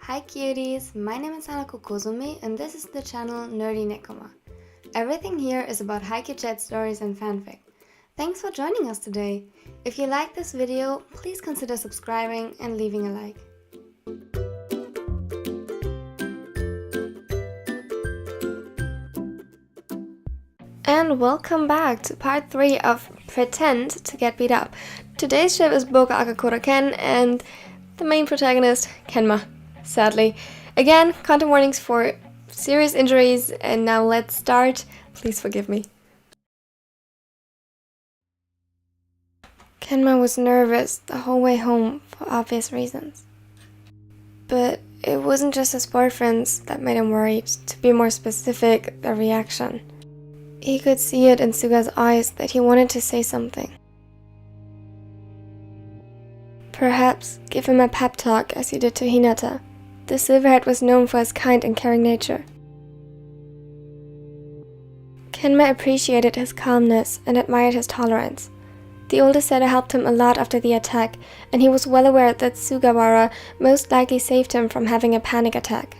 Hi cuties, my name is Hanaku and this is the channel Nerdy Nekoma. Everything here is about Haikyuu chat stories and fanfic. Thanks for joining us today. If you like this video, please consider subscribing and leaving a like. And welcome back to part 3 of Pretend to Get Beat Up. Today's ship is BokuAkaKuroKen and the main protagonist, Kenma. Sadly. Again, content warnings for serious injuries, and now let's start. Please forgive me. Kenma was nervous the whole way home for obvious reasons. But it wasn't just his boyfriends that made him worried. To be more specific, their reaction. He could see it in Suga's eyes that he wanted to say something. Perhaps give him a pep talk as he did to Hinata. The Silverhead was known for his kind and caring nature. Kenma appreciated his calmness and admired his tolerance. The older setter helped him a lot after the attack, and he was well aware that Suga most likely saved him from having a panic attack.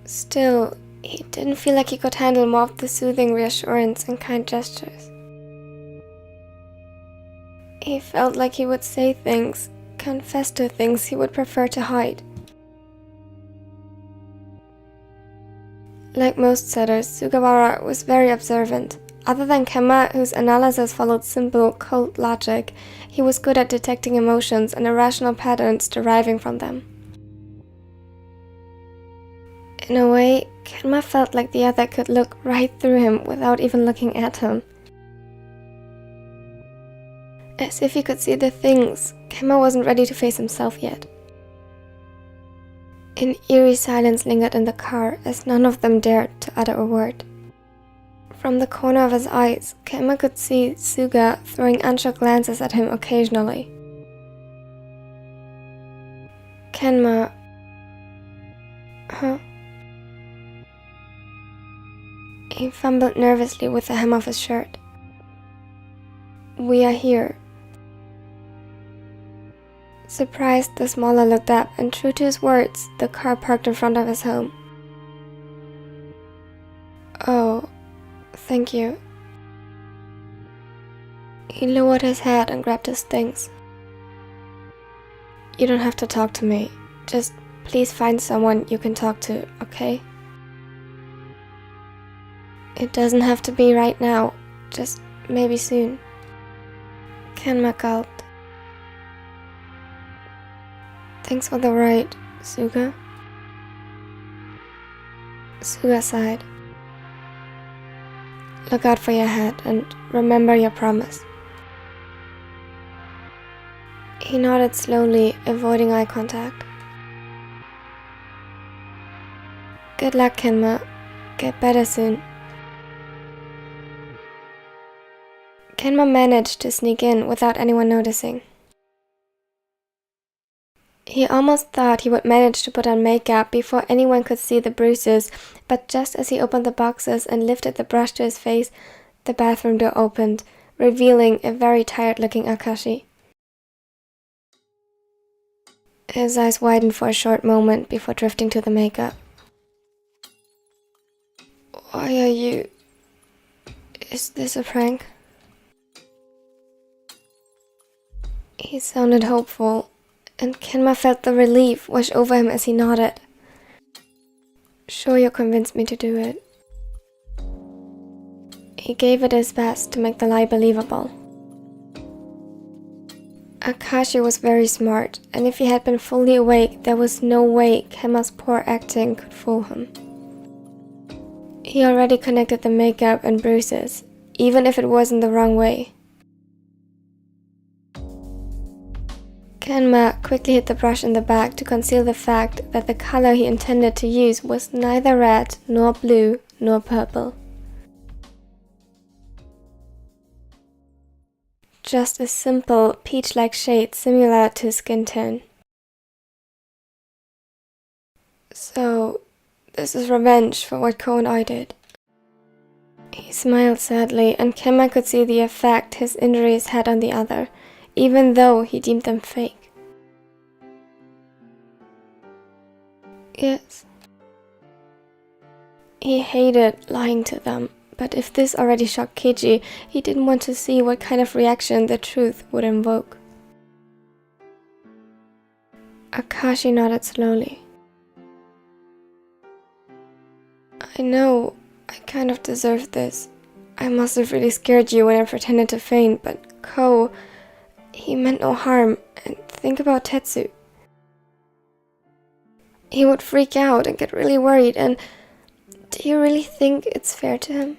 Still, he didn't feel like he could handle more of the soothing reassurance and kind gestures. He felt like he would say things, confess to things he would prefer to hide. Like most setters, Sugawara was very observant. Other than Kenma, whose analysis followed simple, cold logic, he was good at detecting emotions and irrational patterns deriving from them. In a way, Kenma felt like the other could look right through him without even looking at him. As if he could see the things, Kenma wasn't ready to face himself yet. An eerie silence lingered in the car as none of them dared to utter a word. From the corner of his eyes, Kenma could see Suga throwing unsure glances at him occasionally. Kenma... Huh? He fumbled nervously with the hem of his shirt. We are here. Surprised, the smaller looked up, and true to his words, the car parked in front of his home. Oh, thank you. He lowered his head and grabbed his things. You don't have to talk to me. Just please find someone you can talk to, okay? It doesn't have to be right now, just maybe soon. Kenma gulped. Thanks for the ride, Suga. Suga sighed. Look out for your head and remember your promise. He nodded slowly, avoiding eye contact. Good luck, Kenma. Get better soon. Kenma managed to sneak in without anyone noticing. He almost thought he would manage to put on makeup before anyone could see the bruises, but just as he opened the boxes and lifted the brush to his face, the bathroom door opened, revealing a very tired-looking Akaashi. His eyes widened for a short moment before drifting to the makeup. Why are you... Is this a prank? He sounded hopeful, and Kenma felt the relief wash over him as he nodded. Sure, you convinced me to do it. He gave it his best to make the lie believable. Akaashi was very smart, and if he had been fully awake, there was no way Kenma's poor acting could fool him. He already connected the makeup and bruises, even if it wasn't the wrong way. Kenma quickly hid the brush in the bag to conceal the fact that the color he intended to use was neither red, nor blue, nor purple. Just a simple, peach-like shade similar to his skin tone. So, this is revenge for what Ko and I did. He smiled sadly, and Kenma could see the effect his injuries had on the other. even though he deemed them fake. Yes. He hated lying to them, but if this already shocked Keiji, he didn't want to see what kind of reaction the truth would invoke. Akaashi nodded slowly. I know, I kind of deserved this. I must have really scared you when I pretended to faint, but Ko, he meant no harm, and think about Tetsu. He would freak out and get really worried, and do you really think it's fair to him?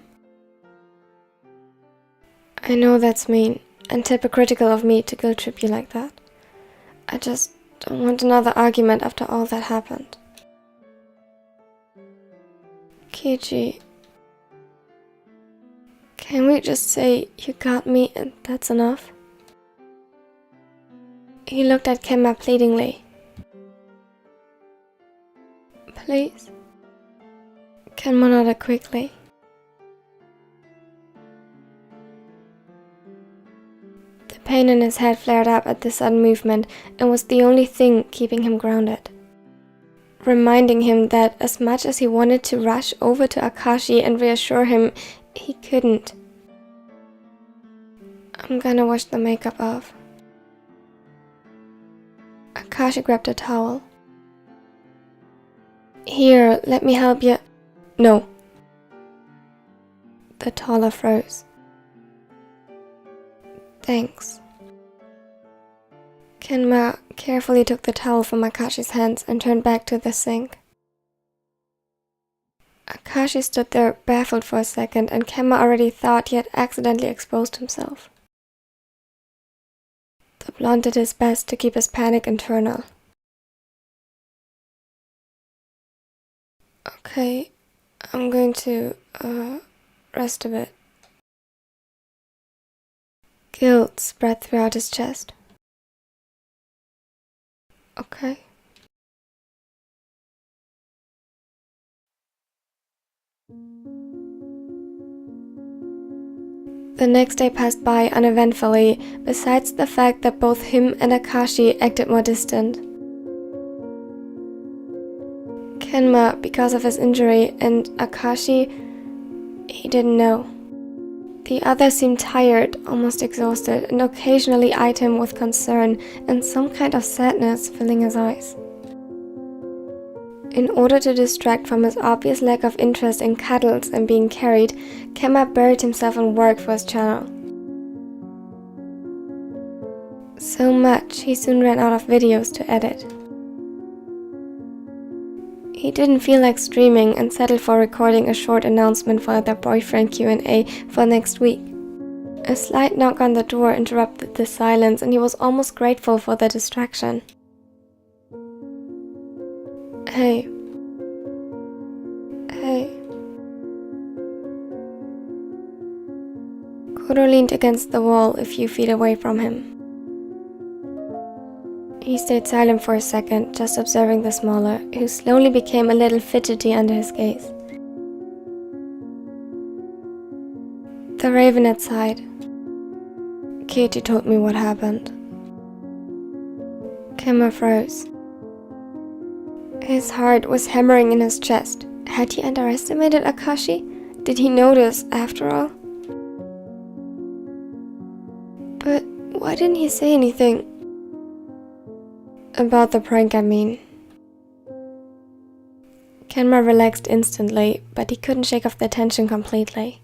I know that's mean and hypocritical of me to guilt trip you like that. I just don't want another argument after all that happened. Keiji, can we just say you got me and that's enough? He looked at Kenma pleadingly. Please? Kenma nodded quickly. The pain in his head flared up at the sudden movement and was the only thing keeping him grounded, reminding him that as much as he wanted to rush over to Akaashi and reassure him, he couldn't. I'm gonna wash the makeup off. Akaashi grabbed a towel. Here, let me help you. No. The taller froze. Thanks. Kenma carefully took the towel from Akaashi's hands and turned back to the sink. Akaashi stood there baffled for a second, and Kenma already thought he had accidentally exposed himself. The blonde did his best to keep his panic internal. Okay, I'm going to, rest a bit. Guilt spread throughout his chest. Okay. The next day passed by uneventfully, besides the fact that both him and Akaashi acted more distant. Kenma, because of his injury, and Akaashi, he didn't know. The other seemed tired, almost exhausted, and occasionally eyed him with concern and some kind of sadness filling his eyes. In order to distract from his obvious lack of interest in cuddles and being carried, Kenma buried himself in work for his channel. So much, he soon ran out of videos to edit. He didn't feel like streaming and settled for recording a short announcement for their boyfriend Q&A for next week. A slight knock on the door interrupted the silence, and he was almost grateful for the distraction. Hey. Kuroo leaned against the wall a few feet away from him. He stayed silent for a second, just observing the smaller, who slowly became a little fidgety under his gaze. The raven had sighed. Keiji told me what happened. Kenma froze. His heart was hammering in his chest. Had he underestimated Akaashi? Did he notice, after all? But why didn't he say anything? About the prank, I mean. Kenma relaxed instantly, but he couldn't shake off the tension completely.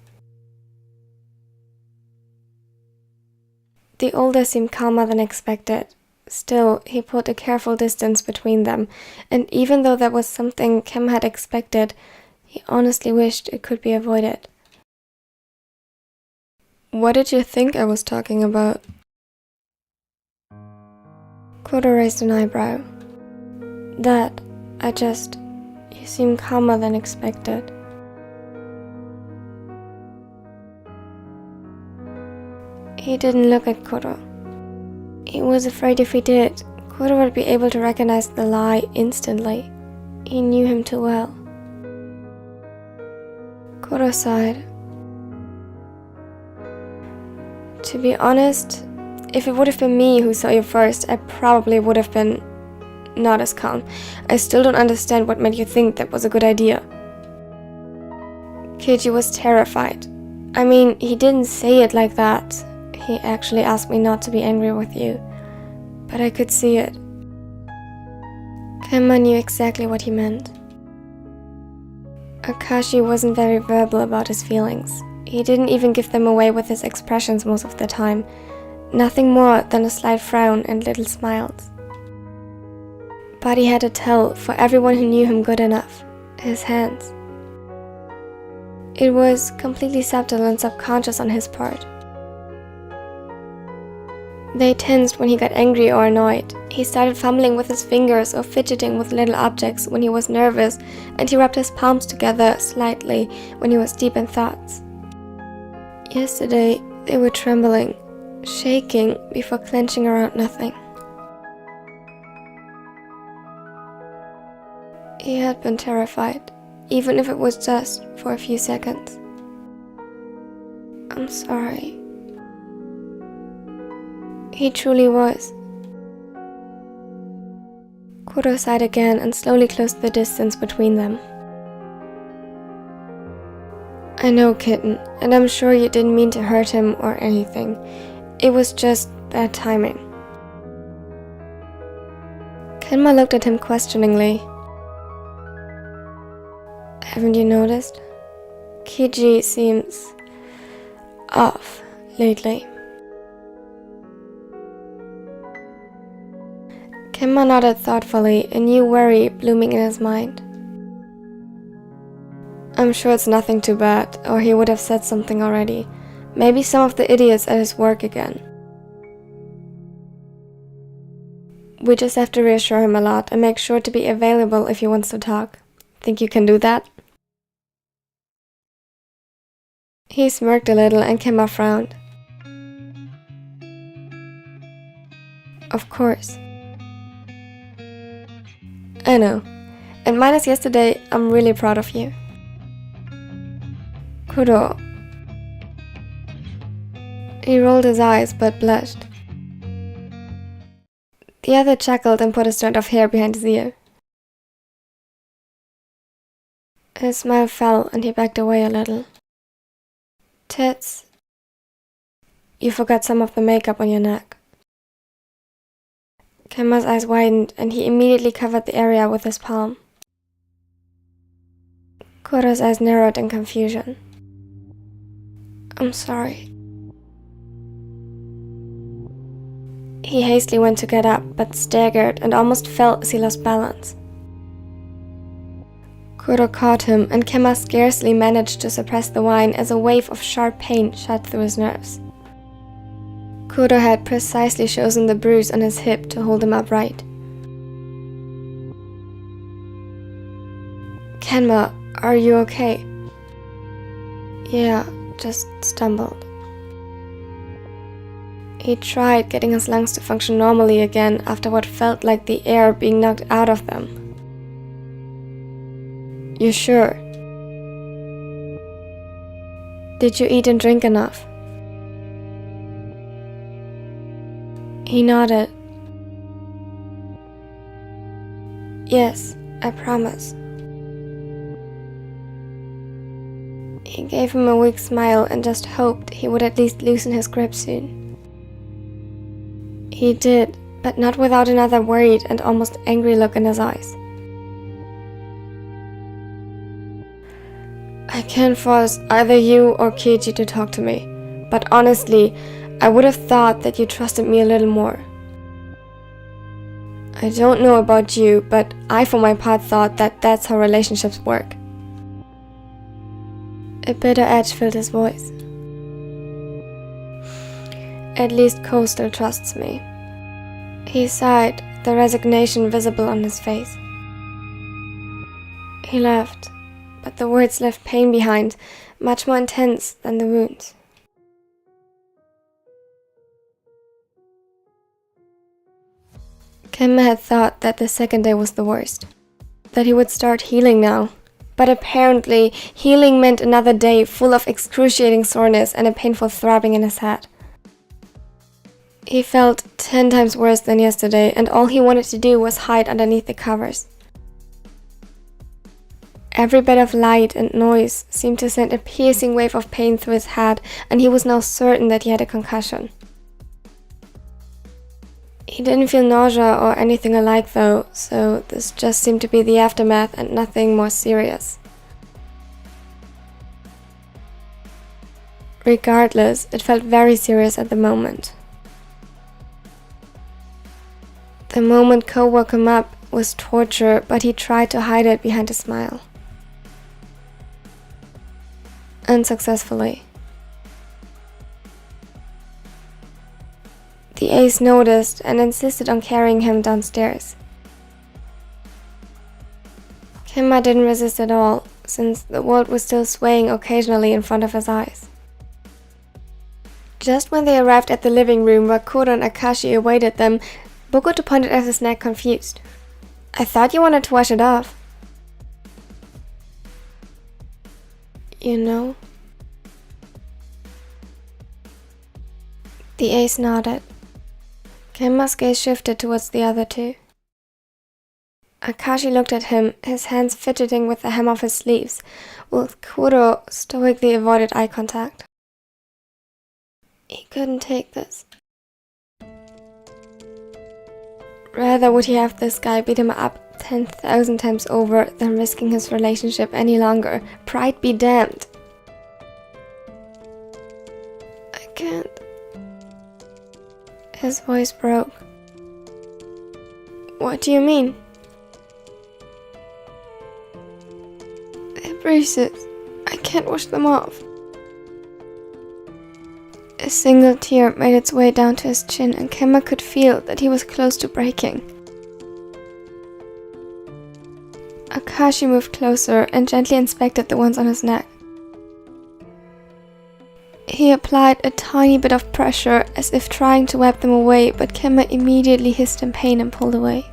The older seemed calmer than expected. Still, he put a careful distance between them, and even though that was something Kenma had expected, he honestly wished it could be avoided. What did you think I was talking about? Kuroo raised an eyebrow. You seem calmer than expected. He didn't look at Kuroo. He was afraid if he did, Kuroo would be able to recognize the lie instantly. He knew him too well. Kuroo sighed. To be honest, If it would have been me who saw you first, I probably would have been not as calm. I still don't understand what made you think that was a good idea. Keiji was terrified. I mean, he didn't say it like that. He actually asked me not to be angry with you. But I could see it. Kenma knew exactly what he meant. Akaashi wasn't very verbal about his feelings. He didn't even give them away with his expressions most of the time. Nothing more than a slight frown and little smiles. But he had a tell for everyone who knew him good enough. His hands. It was completely subtle and subconscious on his part. They tensed when he got angry or annoyed. He started fumbling with his fingers or fidgeting with little objects when he was nervous, and he rubbed his palms together slightly when he was deep in thoughts. Yesterday, they were trembling, shaking before clenching around nothing. He had been terrified, even if it was just for a few seconds. I'm sorry. He truly was. Kuroo sighed again and slowly closed the distance between them. I know, kitten, and I'm sure you didn't mean to hurt him or anything. It was just bad timing. Kenma looked at him questioningly. Haven't you noticed? Keiji seems off lately. Kenma nodded thoughtfully, a new worry blooming in his mind. I'm sure it's nothing too bad, or he would have said something already. Maybe some of the idiots at his work again. We just have to reassure him a lot and make sure to be available if he wants to talk. Think you can do that? He smirked a little and Kenma frowned. Of course. I know. And minus yesterday, I'm really proud of you. Kuroo. He rolled his eyes but blushed. The other chuckled and put a strand of hair behind his ear. His smile fell and he backed away a little. Tits. You forgot some of the makeup on your neck. Kenma's eyes widened and he immediately covered the area with his palm. Kuroo's eyes narrowed in confusion. I'm sorry. He hastily went to get up, but staggered and almost fell as he lost balance. Kuroo caught him, and Kenma scarcely managed to suppress the whine as a wave of sharp pain shot through his nerves. Kuroo had precisely chosen the bruise on his hip to hold him upright. Kenma, are you okay? Yeah, just stumbled. He tried getting his lungs to function normally again after what felt like the air being knocked out of them. You sure? Did you eat and drink enough? He nodded. Yes, I promise. He gave him a weak smile and just hoped he would at least loosen his grip soon. He did, but not without another worried and almost angry look in his eyes. I can't force either you or Keiji to talk to me, but honestly, I would have thought that you trusted me a little more. I don't know about you, but I for my part thought that that's how relationships work. A bitter edge filled his voice. At least Ko still trusts me. He sighed, the resignation visible on his face. He laughed, but the words left pain behind, much more intense than the wounds. Kenma had thought that the second day was the worst, that he would start healing now. But apparently, healing meant another day full of excruciating soreness and a painful throbbing in his head. He felt 10 times worse than yesterday, and all he wanted to do was hide underneath the covers. Every bit of light and noise seemed to send a piercing wave of pain through his head, and he was now certain that he had a concussion. He didn't feel nausea or anything alike though, so this just seemed to be the aftermath and nothing more serious. Regardless, it felt very serious at the moment. The moment Ko woke him up was torture, but he tried to hide it behind a smile. Unsuccessfully. The ace noticed and insisted on carrying him downstairs. Kenma didn't resist at all, since the world was still swaying occasionally in front of his eyes. Just when they arrived at the living room where Kuroo and Akaashi awaited them, Bokito pointed at his neck confused. "I thought you wanted to wash it off." "You know?" The ace nodded. Kenma's gaze shifted towards the other two. Akaashi looked at him, his hands fidgeting with the hem of his sleeves, while Kuroo stoically avoided eye contact. He couldn't take this. Rather would he have this guy beat him up 10,000 times over than risking his relationship any longer. Pride be damned. "I can't." His voice broke. "What do you mean?" "They're bruises. I can't wash them off." A single tear made its way down to his chin, and Kenma could feel that he was close to breaking. Akaashi moved closer and gently inspected the ones on his neck. He applied a tiny bit of pressure as if trying to wipe them away, but Kenma immediately hissed in pain and pulled away.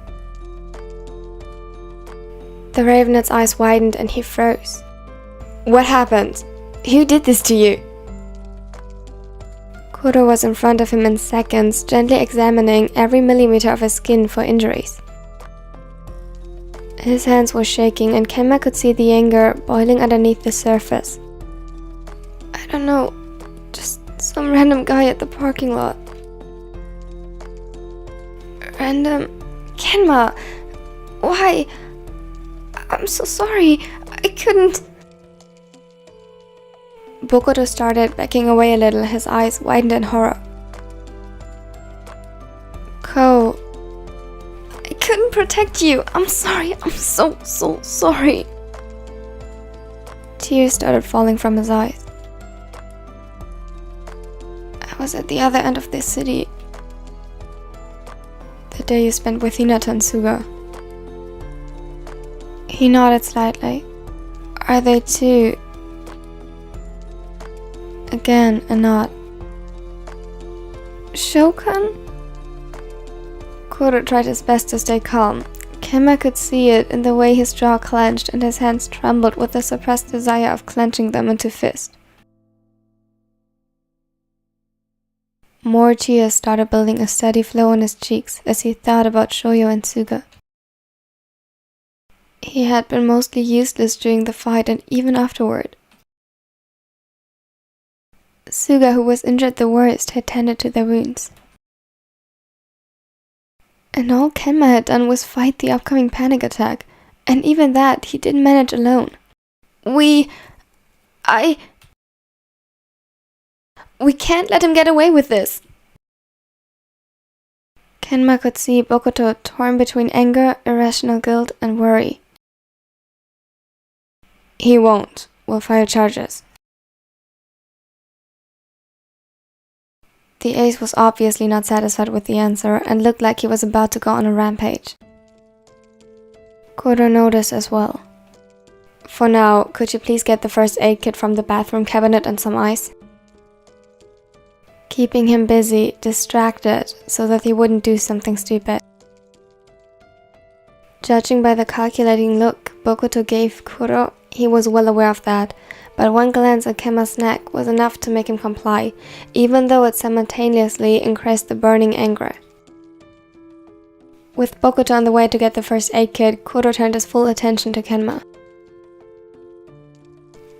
The Ravenet's eyes widened and he froze. "What happened? Who did this to you?" Kuroo was in front of him in seconds, gently examining every millimeter of his skin for injuries. His hands were shaking and Kenma could see the anger boiling underneath the surface. "I don't know, just some random guy at the parking lot." "Random? Kenma! Why? I'm so sorry, I couldn't..." Bokito started backing away a little, his eyes widened in horror. "Ko, I couldn't protect you. I'm sorry. I'm so sorry." Tears started falling from his eyes. "I was at the other end of this city. The day you spent with Hinata and Suga." He nodded slightly. "Are they too..." Again, a nod. "Shokan?" Kuroo tried his best to stay calm. Kenma could see it in the way his jaw clenched and his hands trembled with the suppressed desire of clenching them into fist. More tears started building a steady flow on his cheeks as he thought about Shoyo and Suga. He had been mostly useless during the fight and even afterward. Suga, who was injured the worst, had tended to their wounds. And all Kenma had done was fight the upcoming panic attack, and even that he didn't manage alone. We can't let him get away with this." Kenma could see Bokito torn between anger, irrational guilt, and worry. "He won't. We'll file charges." The ace was obviously not satisfied with the answer and looked like he was about to go on a rampage. Kuroo noticed as well. "For now, could you please get the first aid kit from the bathroom cabinet and some ice?" Keeping him busy, distracted, so that he wouldn't do something stupid. Judging by the calculating look Bokito gave Kuroo, he was well aware of that, but one glance at Kenma's neck was enough to make him comply, even though it simultaneously increased the burning anger. With Bokito on the way to get the first aid kit, Kuroo turned his full attention to Kenma.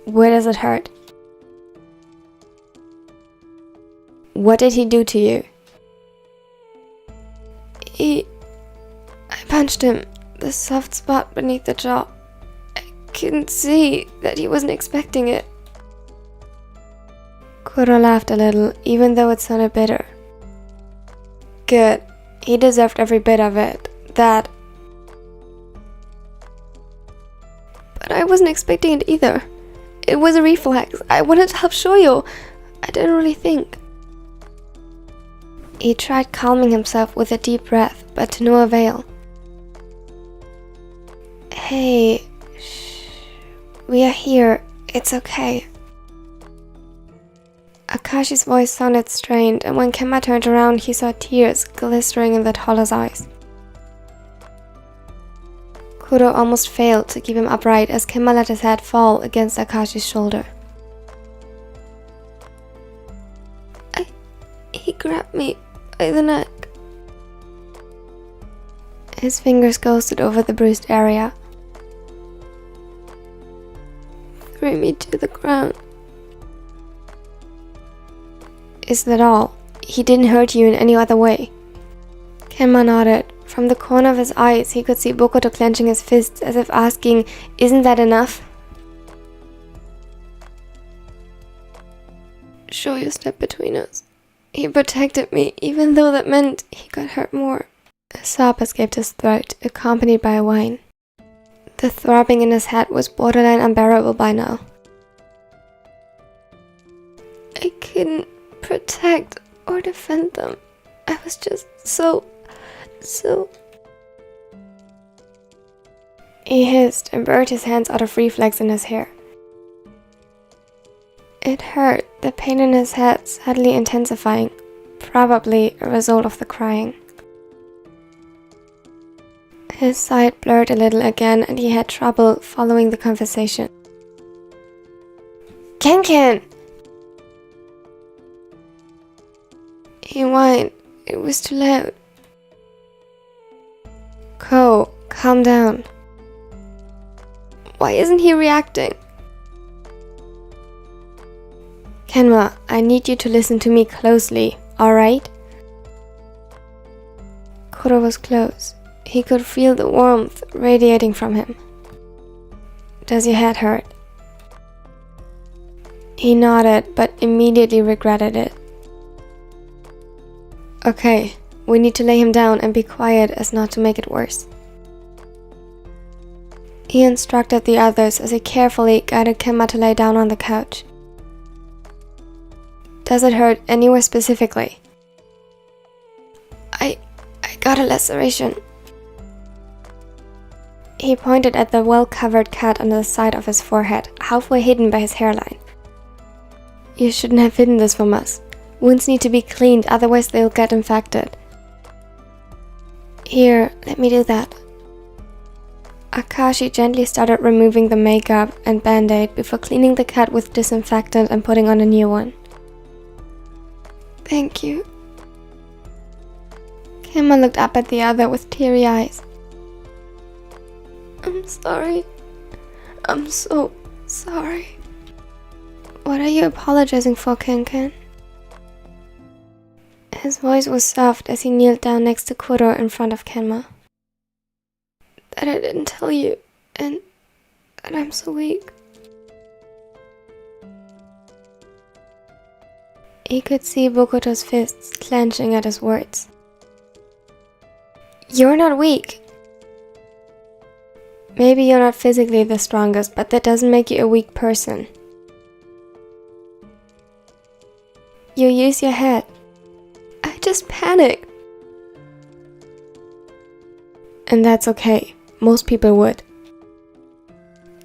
Where does it hurt? What did he do to you? I punched him, the soft spot beneath the jaw. I couldn't see that he wasn't expecting it. Kuroo laughed a little, even though it sounded bitter. Good. He deserved every bit of it. That. But I wasn't expecting it either. It was a reflex. I wanted to help Shoyo. I didn't really think. He tried calming himself with a deep breath, but to no avail. Hey, shh. We are here. It's okay. Akaashi's voice sounded strained, and when Kenma turned around, he saw tears glistering in the toller's eyes. Kuroo almost failed to keep him upright as Kenma let his head fall against Akaashi's shoulder. He grabbed me by the neck. His fingers ghosted over the bruised area. Threw me to the ground. Is that all? He didn't hurt you in any other way? Kenma nodded. From the corner of his eyes, he could see Bokito clenching his fists as if asking, isn't that enough? Shoyo stepped between us. He protected me, even though that meant he got hurt more. A sob escaped his throat, accompanied by a whine. The throbbing in his head was borderline unbearable by now. I couldn't protect or defend them. I was just so... He hissed and buried his hands out of reflex in his hair. It hurt, the pain in his head suddenly intensifying, probably a result of the crying. His sight blurred a little again and he had trouble following the conversation. Ken! He whined. It was too loud. Ko, calm down. Why isn't he reacting? Kenma, I need you to listen to me closely, alright? Kuroo was close. He could feel the warmth radiating from him. Does your head hurt? He nodded, but immediately regretted it. Okay, we need to lay him down and be quiet as not to make it worse. He instructed the others as he carefully guided Kenma to lay down on the couch. Does it hurt anywhere specifically? I got a laceration. He pointed at the well-covered cut on the side of his forehead, halfway hidden by his hairline. You shouldn't have hidden this from us. Wounds need to be cleaned, otherwise they'll get infected. Here, let me do that. Akaashi gently started removing the makeup and band-aid before cleaning the cut with disinfectant and putting on a new one. Thank you. Kenma looked up at the other with teary eyes. I'm sorry. I'm so sorry. What are you apologizing for, Ken? His voice was soft as he kneeled down next to Kuroo in front of Kenma. That I didn't tell you, and that I'm so weak. He could see Bokito's fists clenching at his words. You're not weak. Maybe you're not physically the strongest, but that doesn't make you a weak person. You use your head. I just panicked. And that's okay. Most people would.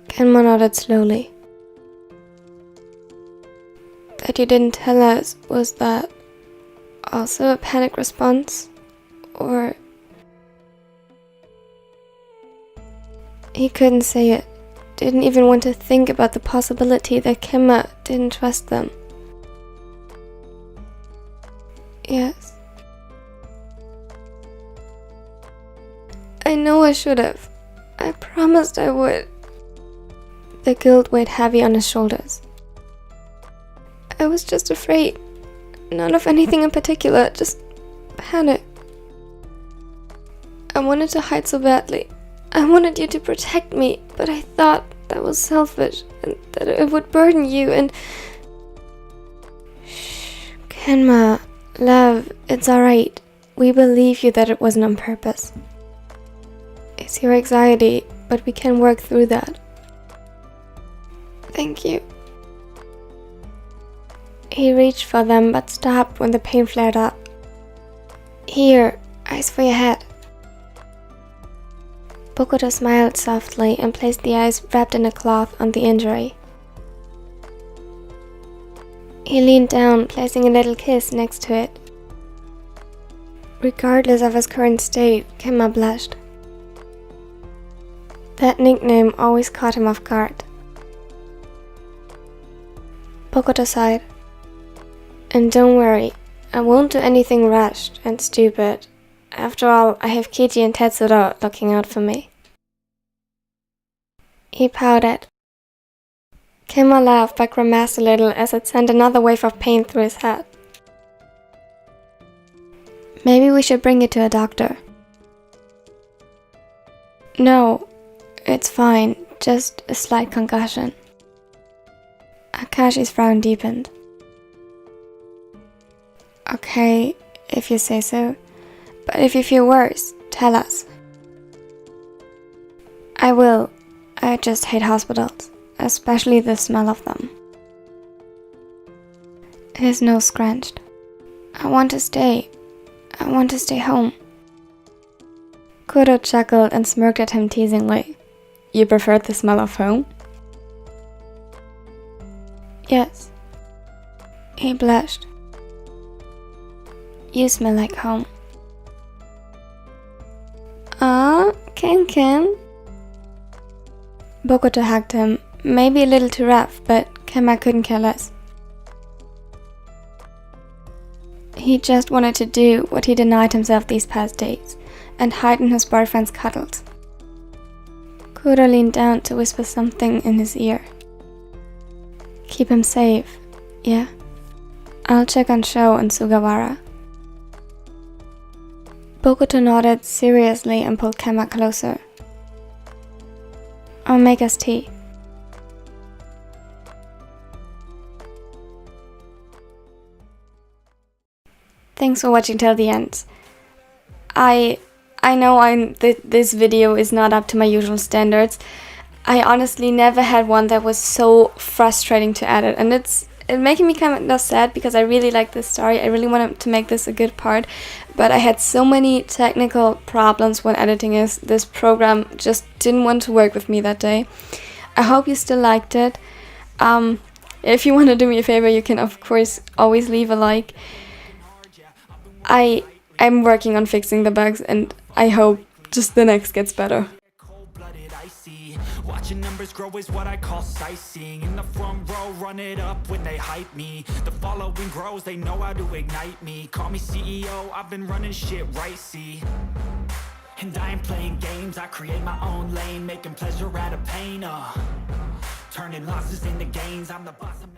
Kenma nodded slowly. That you didn't tell us, was that also a panic response? Or... He couldn't say it. didn't even want to think about the possibility that Kenma didn't trust them. Yes. I know I should have. I promised I would. The guilt weighed heavy on his shoulders. I was just afraid. None of anything in particular, just panic. I wanted to hide so badly. I wanted you to protect me, but I thought that was selfish and that it would burden you and... Shh, Kenma, love, it's alright. We believe you that it wasn't on purpose. It's your anxiety, but we can work through that. Thank you. He reached for them but stopped when the pain flared up. Here, ice for your head. Bokito smiled softly and placed the ice wrapped in a cloth on the injury. He leaned down, placing a little kiss next to it. Regardless of his current state, Kenma blushed. That nickname always caught him off guard. Bokito sighed. And don't worry, I won't do anything rushed and stupid. After all, I have Kiji and Tetsuro looking out for me. He pouted. Kenma laughed but grimaced a little as it sent another wave of pain through his head. Maybe we should bring you to a doctor. No, it's fine, just a slight concussion. Akaashi's frown deepened. Okay, if you say so. But if you feel worse, tell us. I will. I just hate hospitals, especially the smell of them. His nose scrunched. I want to stay. I want to stay home. Kuroo chuckled and smirked at him teasingly. You preferred the smell of home? Yes. He blushed. You smell like home. Ken. Bokito hugged him, maybe a little too rough, but Kenma couldn't care less. He just wanted to do what he denied himself these past days, and hide in his boyfriend's cuddles. Kuroo leaned down to whisper something in his ear. Keep him safe, yeah? I'll check on Sho and Sugawara. Bokito nodded seriously and pulled Kenma closer. I'll make us tea. Thanks for watching till the end. I know this video is not up to my usual standards. I honestly never had one that was so frustrating to edit, and it's making me kind of sad because I really like this story. I really wanted to make this a good part, but I had so many technical problems when editing this program just didn't want to work with me that day. I hope you still liked it. If you want to do me a favor, you can of course always leave a like. I'm working on fixing the bugs, and I hope just the next gets better. Watching numbers grow is what I call sightseeing. In the front row, run it up when they hype me. The following grows, they know how to ignite me. Call me CEO, I've been running shit right, see. And I ain't playing games, I create my own lane, making pleasure out of pain, turning losses into gains, I'm the boss of